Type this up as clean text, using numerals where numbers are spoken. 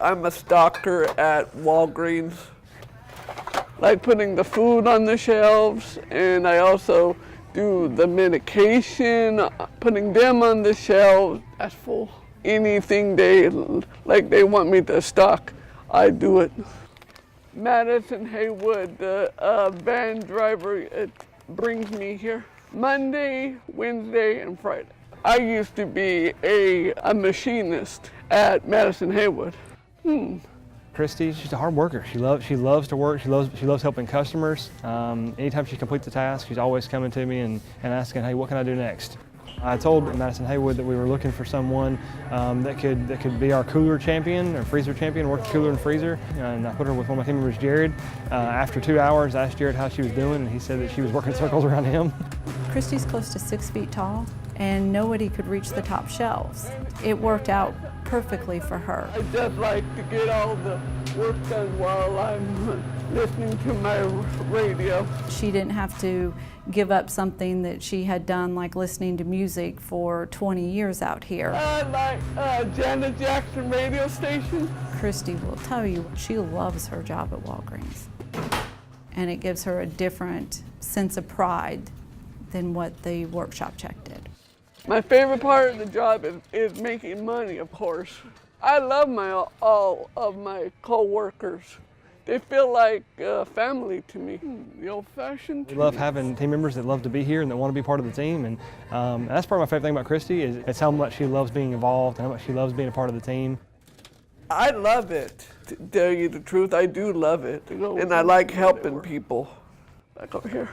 I'm a stocker at Walgreens, like putting the food on the shelves, and I also do the medication, putting them on the shelves. That's full. Anything they want me to stock, I do it. Madison Haywood, the van driver, brings me here Monday, Wednesday, and Friday. I used to be a machinist at Madison Haywood. Kristie, she's a hard worker. She loves to work. She loves helping customers. Anytime she completes a task, she's always coming to me and asking, hey, what can I do next? I told Madison Haywood that we were looking for someone that could be our cooler champion or freezer champion, work the cooler and freezer. And I put her with one of my team members, Jared. After 2 hours, I asked Jared how she was doing, and he said that she was working circles around him. Kristie's close to 6 feet tall, and nobody could reach the top shelves. It worked out perfectly for her. I just like to get all the work done while I'm listening to my radio. She didn't have to give up something that she had done, like listening to music for 20 years out here. Like Janet Jackson radio station. Kristie will tell you she loves her job at Walgreens, and it gives her a different sense of pride than what the workshop check did. My favorite part of the job is making money, of course. I love all of my co-workers. They feel like family to me. The old-fashioned. We love having team members that love to be here and that want to be part of the team, and that's part of my favorite thing about Kristie is it's how much she loves being involved and how much she loves being a part of the team. I love it. To tell you the truth, I do love it, and I like helping people. Like over here.